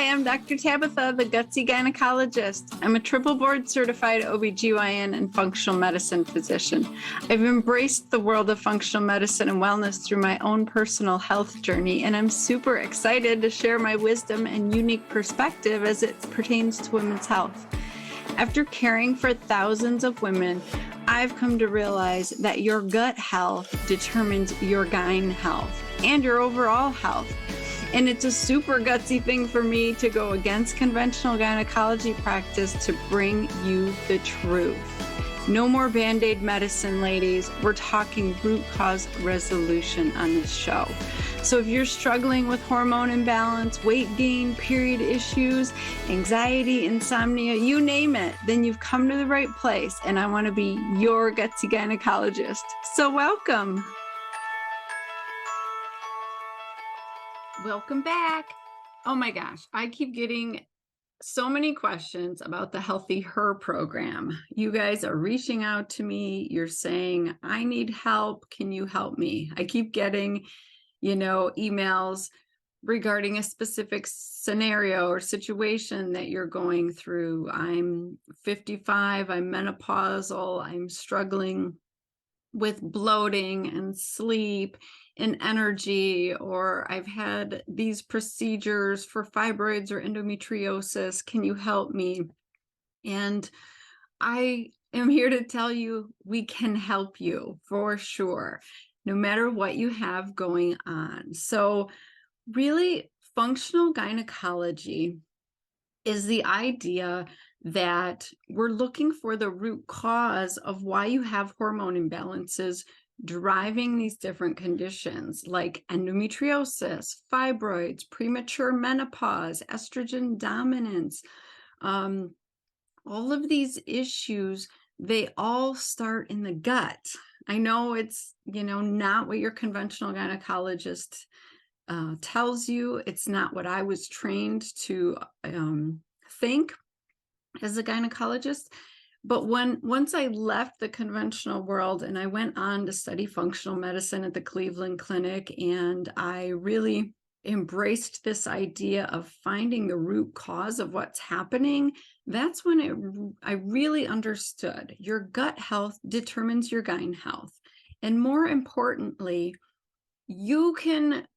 Hi, I'm Dr. Tabatha, the Gutsy Gynecologist. I'm a triple board certified OBGYN and functional medicine physician. I've embraced the world of functional medicine and wellness through my own personal health journey, and I'm super excited to share my wisdom and unique perspective as it pertains to women's health. After caring for thousands of women, I've come to realize that your gut health determines your gyne health and your overall health. And it's a super gutsy thing for me to go against conventional gynecology practice to bring you the truth. No more Band-Aid medicine, ladies. We're talking root cause resolution on this show. So if you're struggling with hormone imbalance, weight gain, period issues, anxiety, insomnia, you name it, then you've come to the right place. And I want to be your gutsy gynecologist. So welcome. Welcome back. Oh my gosh, I keep getting so many questions about the HealthieHer program. You guys are reaching out to me. You're saying, I need help. Can you help me? I keep getting, emails regarding a specific scenario or situation that you're going through. I'm 55, I'm menopausal, I'm struggling with bloating and sleep and energy, or I've had these procedures for fibroids or endometriosis. Can you help me? And I am here to tell you we can help you for sure, no matter what you have going on. So really, functional gynecology is the idea that we're looking for the root cause of why you have hormone imbalances driving these different conditions like endometriosis, fibroids, premature menopause, estrogen dominance. All of these issues, they all start in the gut. I know it's, not what your conventional gynecologist tells you. It's not what I was trained to think as a gynecologist. But once I left the conventional world and I went on to study functional medicine at the Cleveland Clinic, and I really embraced this idea of finding the root cause of what's happening, that's when I really understood your gut health determines your gyne health. And more importantly, you can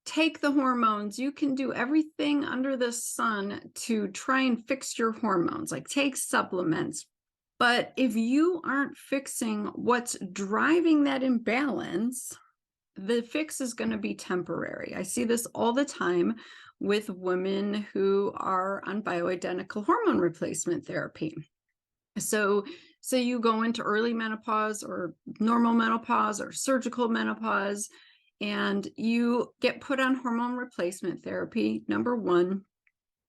take the hormones, you can do everything under the sun to try and fix your hormones, like take supplements. But if you aren't fixing what's driving that imbalance, the fix is going to be temporary. I see this all the time with women who are on bioidentical hormone replacement therapy. So you go into early menopause or normal menopause or surgical menopause, and you get put on hormone replacement therapy. Number one,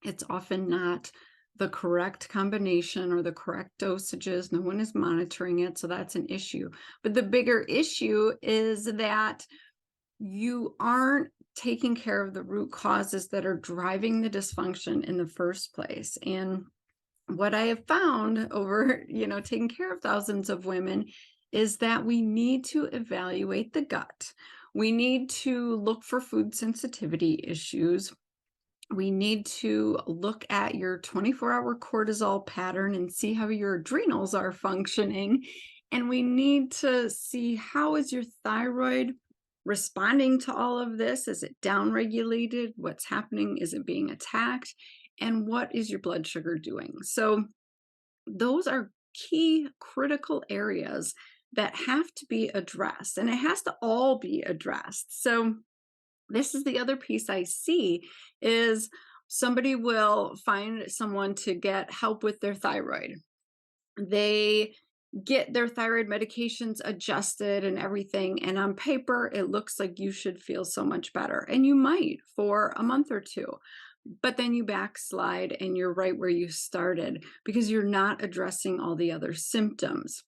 it's often not the correct combination or the correct dosages. No one is monitoring it, so that's an issue. But the bigger issue is that you aren't taking care of the root causes that are driving the dysfunction in the first place. And what I have found over, taking care of thousands of women is that we need to evaluate the gut. We need to look for food sensitivity issues. We need to look at your 24-hour cortisol pattern and see how your adrenals are functioning. And we need to see, how is your thyroid responding to all of this? Is it downregulated? What's happening? Is it being attacked? And what is your blood sugar doing? So those are key critical areas that have to be addressed, and it has to all be addressed. So this is the other piece I see is somebody will find someone to get help with their thyroid. They get their thyroid medications adjusted and everything, and on paper, it looks like you should feel so much better. And you might for a month or two, but then you backslide and you're right where you started because you're not addressing all the other symptoms,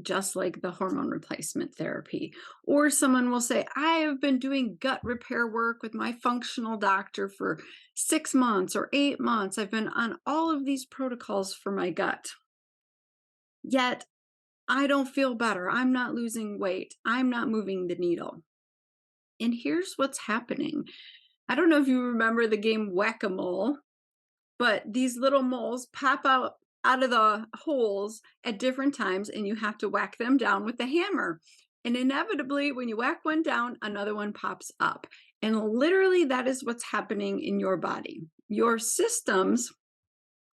just like the hormone replacement therapy. Or someone will say, I have been doing gut repair work with my functional doctor for 6 months or 8 months. I've been on all of these protocols for my gut. Yet I don't feel better. I'm not losing weight. I'm not moving the needle. And here's what's happening. I don't know if you remember the game Whack-A-Mole, but these little moles pop out of the holes at different times, and you have to whack them down with the hammer. And inevitably, when you whack one down, another one pops up. And literally, that is what's happening in your body. Your systems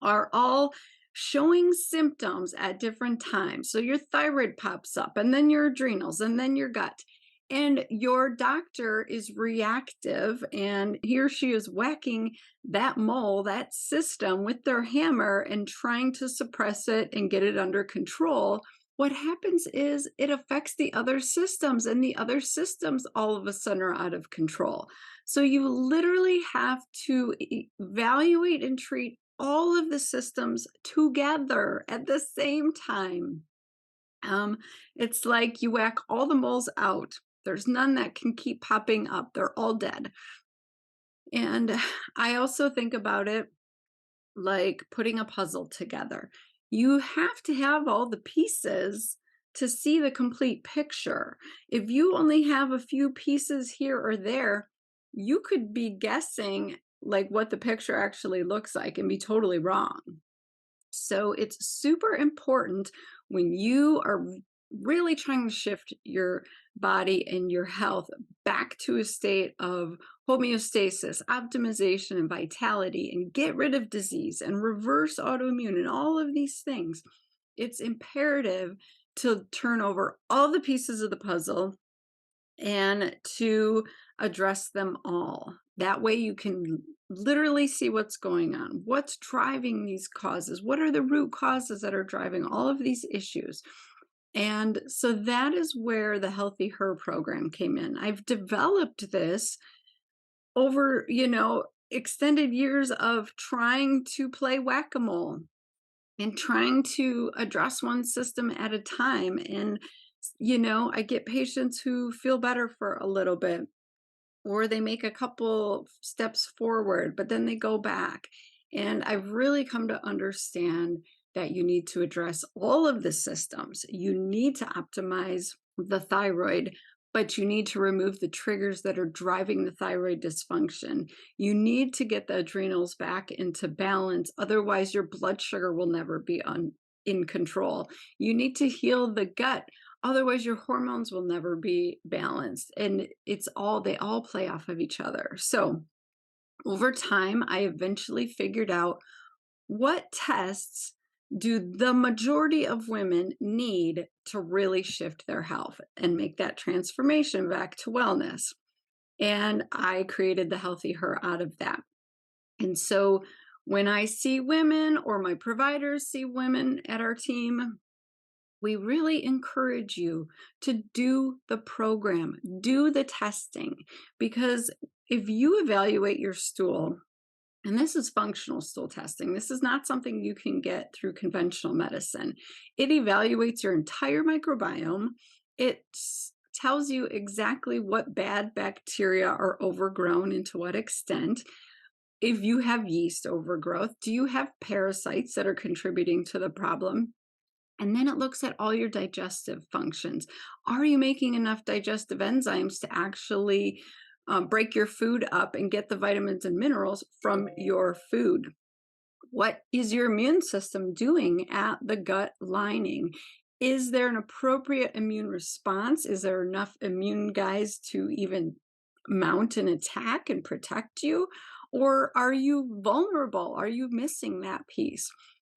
are all showing symptoms at different times. So your thyroid pops up, and then your adrenals, and then your gut. And your doctor is reactive, and he or she is whacking that mole, that system with their hammer and trying to suppress it and get it under control. What happens is it affects the other systems, and the other systems all of a sudden are out of control. So you literally have to evaluate and treat all of the systems together at the same time. Um, it's like you whack all the moles out. There's none that can keep popping up. They're all dead. And I also think about it like putting a puzzle together. You have to have all the pieces to see the complete picture. If you only have a few pieces here or there, you could be guessing like what the picture actually looks like and be totally wrong. So it's super important when you are really trying to shift your body and your health back to a state of homeostasis, optimization, and vitality, and get rid of disease and reverse autoimmune and all of these things. It's imperative to turn over all the pieces of the puzzle and to address them all. That way you can literally see what's going on, what's driving these causes, what are the root causes that are driving all of these issues. And so that is where the HealthieHer program came in. I've developed this over, extended years of trying to play whack-a-mole and trying to address one system at a time. And, I get patients who feel better for a little bit, or they make a couple steps forward, but then they go back. And I've really come to understand that you need to address all of the systems. You need to optimize the thyroid, but you need to remove the triggers that are driving the thyroid dysfunction. You need to get the adrenals back into balance. Otherwise, your blood sugar will never be in control. You need to heal the gut. Otherwise, your hormones will never be balanced. And they all play off of each other. So over time, I eventually figured out what tests do the majority of women need to really shift their health and make that transformation back to wellness. And I created the HealthieHer out of that. And so when I see women or my providers see women at our team, we really encourage you to do the program, do the testing, because if you evaluate your stool, and this is functional stool testing, this is not something you can get through conventional medicine. It evaluates your entire microbiome. It tells you exactly what bad bacteria are overgrown and to what extent. If you have yeast overgrowth, do you have parasites that are contributing to the problem? And then it looks at all your digestive functions. Are you making enough digestive enzymes to actually break your food up and get the vitamins and minerals from your food? What is your immune system doing at the gut lining? Is there an appropriate immune response? Is there enough immune guys to even mount an attack and protect you? Or are you vulnerable? Are you missing that piece?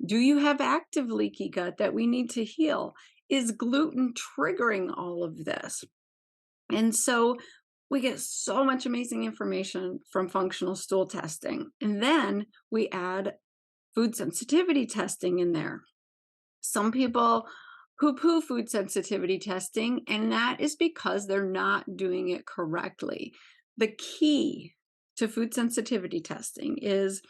Do you have active leaky gut that we need to heal? Is gluten triggering all of this? And so we get so much amazing information from functional stool testing. And then we add food sensitivity testing in there. Some people poo-poo food sensitivity testing, and that is because they're not doing it correctly. The key to food sensitivity testing is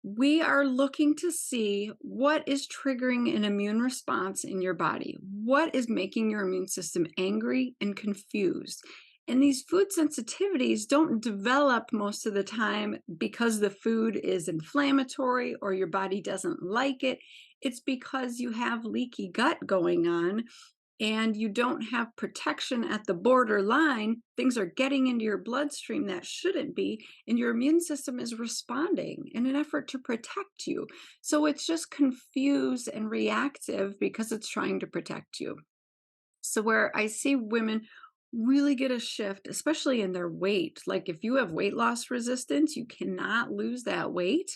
we are looking to see what is triggering an immune response in your body. What is making your immune system angry and confused? And these food sensitivities don't develop most of the time because the food is inflammatory or your body doesn't like it. It's because you have leaky gut going on and you don't have protection at the borderline, things are getting into your bloodstream that shouldn't be, and your immune system is responding in an effort to protect you. So it's just confused and reactive because it's trying to protect you. So, where I see women really get a shift, especially in their weight, like if you have weight loss resistance, you cannot lose that weight.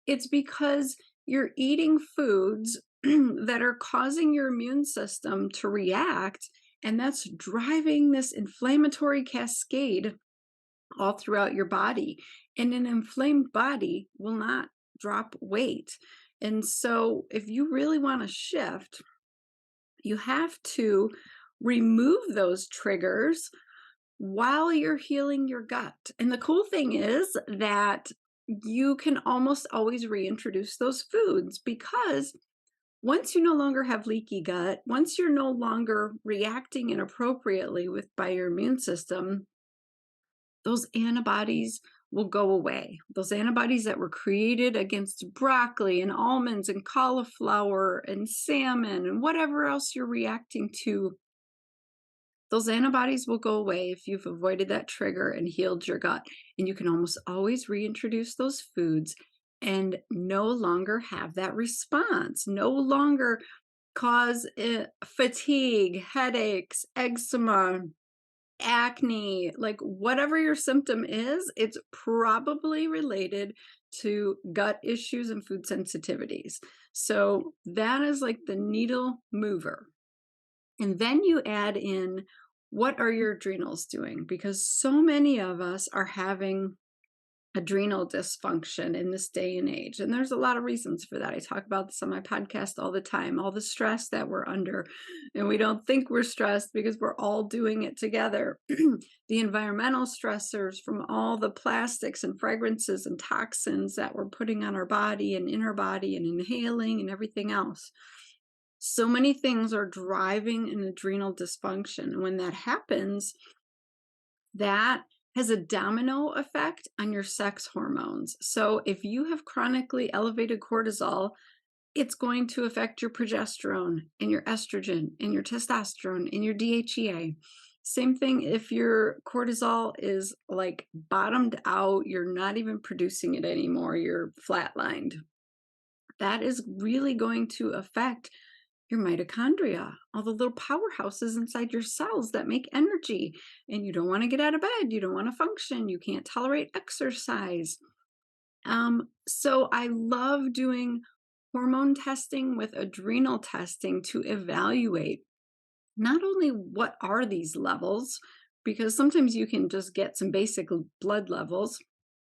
It's because you're eating foods that are causing your immune system to react, and that's driving this inflammatory cascade all throughout your body. And an inflamed body will not drop weight. And so, if you really want to shift, you have to remove those triggers while you're healing your gut. And the cool thing is that you can almost always reintroduce those foods because once you no longer have leaky gut, once you're no longer reacting inappropriately with by your immune system, those antibodies will go away. Those antibodies that were created against broccoli and almonds and cauliflower and salmon and whatever else you're reacting to, those antibodies will go away if you've avoided that trigger and healed your gut. And you can almost always reintroduce those foods and no longer have that response, no longer cause fatigue, headaches, eczema, acne, like whatever your symptom is, it's probably related to gut issues and food sensitivities. So that is like the needle mover. And then you add in, what are your adrenals doing? Because so many of us are having adrenal dysfunction in this day and age. And there's a lot of reasons for that. I talk about this on my podcast all the time, all the stress that we're under. And we don't think we're stressed because we're all doing it together. The environmental stressors from all the plastics and fragrances and toxins that we're putting on our body and in our body and inhaling and everything else. So many things are driving an adrenal dysfunction. And when that happens, that has a domino effect on your sex hormones. So if you have chronically elevated cortisol, it's going to affect your progesterone and your estrogen and your testosterone and your DHEA. Same thing if your cortisol is like bottomed out, you're not even producing it anymore, you're flatlined. That is really going to affect your mitochondria, all the little powerhouses inside your cells that make energy. And you don't want to get out of bed. You don't want to function. You can't tolerate exercise. So I love doing hormone testing with adrenal testing to evaluate not only what are these levels, because sometimes you can just get some basic blood levels,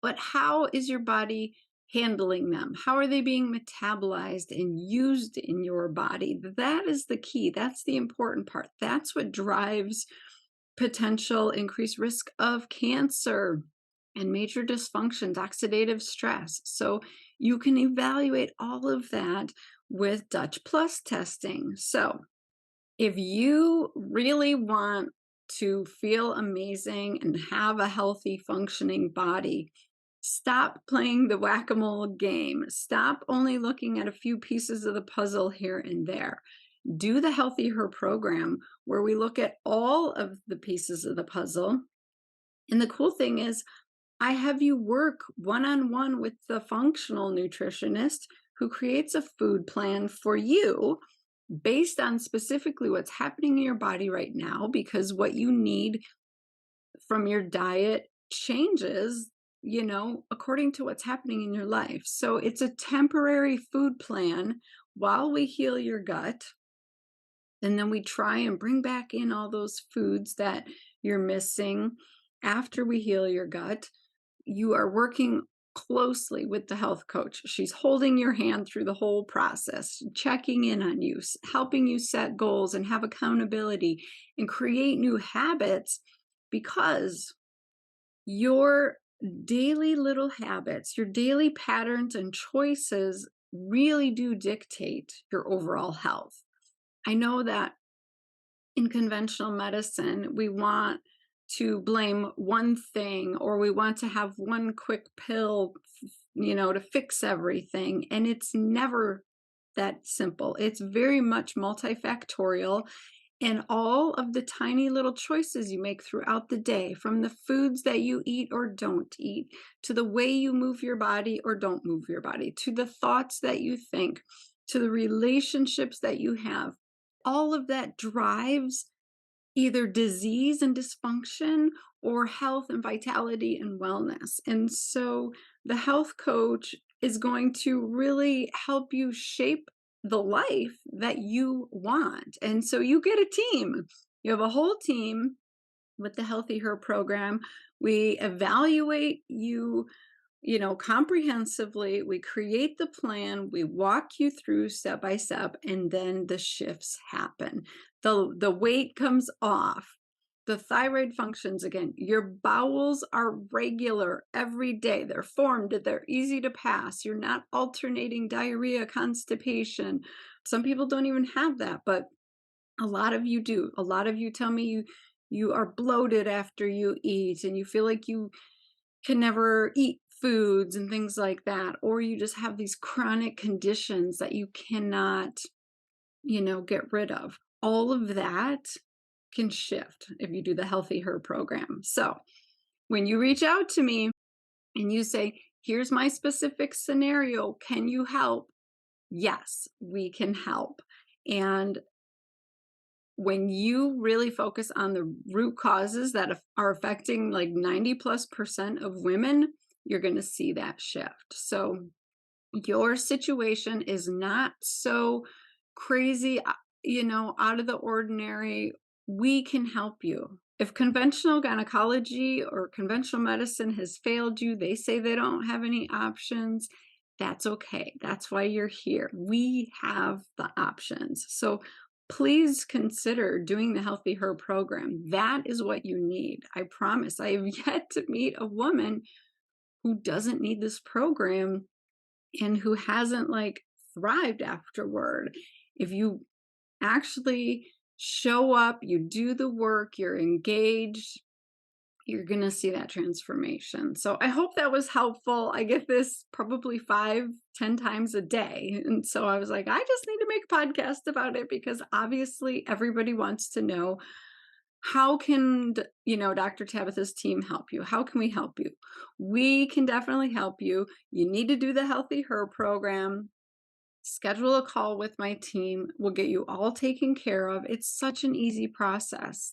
but how is your body handling them? How are they being metabolized and used in your body? That is the key. That's the important part. That's what drives potential increased risk of cancer and major dysfunctions, oxidative stress. So you can evaluate all of that with Dutch Plus testing. So if you really want to feel amazing and have a healthy, functioning body, stop playing the whack-a-mole game. Stop only looking at a few pieces of the puzzle here and there. Do the HealthieHer program where we look at all of the pieces of the puzzle. And the cool thing is, I have you work one-on-one with the functional nutritionist who creates a food plan for you based on specifically what's happening in your body right now, because what you need from your diet changes, according to what's happening in your life. So it's a temporary food plan while we heal your gut. And then we try and bring back in all those foods that you're missing after we heal your gut. You are working closely with the health coach. She's holding your hand through the whole process, checking in on you, helping you set goals and have accountability and create new habits, because your daily little habits, your daily patterns and choices really do dictate your overall health. I know that in conventional medicine, we want to blame one thing, or we want to have one quick pill, to fix everything. And it's never that simple. It's very much multifactorial. And all of the tiny little choices you make throughout the day, from the foods that you eat or don't eat, to the way you move your body or don't move your body, to the thoughts that you think, to the relationships that you have, all of that drives either disease and dysfunction or health and vitality and wellness. And so the health coach is going to really help you shape the life that you want. And so you get a team. You have a whole team with the HealthieHer program. We evaluate you, comprehensively. We create the plan, we walk you through step by step, and then the shifts happen. The weight comes off. The thyroid functions again. Your bowels are regular every day. They're formed, they're easy to pass. You're not alternating diarrhea, constipation. Some people don't even have that, but a lot of you do. A lot of you tell me you are bloated after you eat and you feel like you can never eat foods and things like that, or you just have these chronic conditions that you cannot, get rid of. All of that can shift if you do the HealthieHer program. So when you reach out to me and you say, here's my specific scenario, can you help? Yes, we can help. And when you really focus on the root causes that are affecting like 90+% of women, you're going to see that shift. So your situation is not so crazy, out of the ordinary. We can help you. If conventional gynecology or conventional medicine has failed you, they say they don't have any options. That's okay. That's why you're here. We have the options. So please consider doing the HealthieHer program. That is what you need. I promise. I have yet to meet a woman who doesn't need this program and who hasn't thrived afterward. If you actually show up, you do the work, you're engaged, you're going to see that transformation. So I hope that was helpful. I get this probably 5-10 times a day. And so I was like, I just need to make a podcast about it because obviously everybody wants to know, how can, Dr. Tabatha's team help you? How can we help you? We can definitely help you. You need to do the HealthieHer program. Schedule a call with my team. We'll get you all taken care of. It's such an easy process.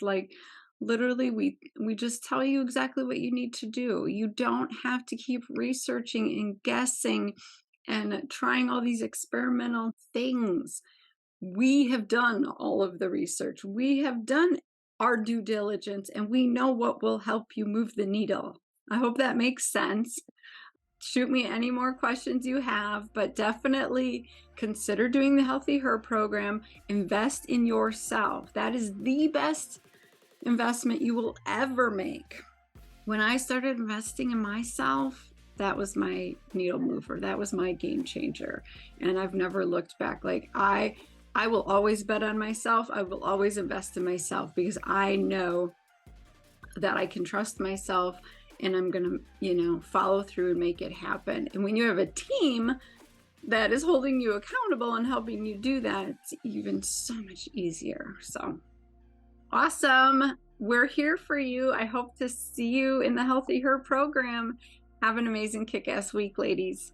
Literally, we just tell you exactly what you need to do. You don't have to keep researching and guessing and trying all these experimental things. We have done all of the research. We have done our due diligence, and we know what will help you move the needle. I hope that makes sense. Shoot me any more questions you have, but definitely consider doing the HealthieHer program. Invest in yourself. That is the best investment you will ever make. When I started investing in myself, that was my needle mover. That was my game changer. And I've never looked back. I will always bet on myself. I will always invest in myself because I know that I can trust myself and I'm going to, follow through and make it happen. And when you have a team that is holding you accountable and helping you do that, it's even so much easier. So awesome. We're here for you. I hope to see you in the HealthieHer program. Have an amazing kick-ass week, ladies.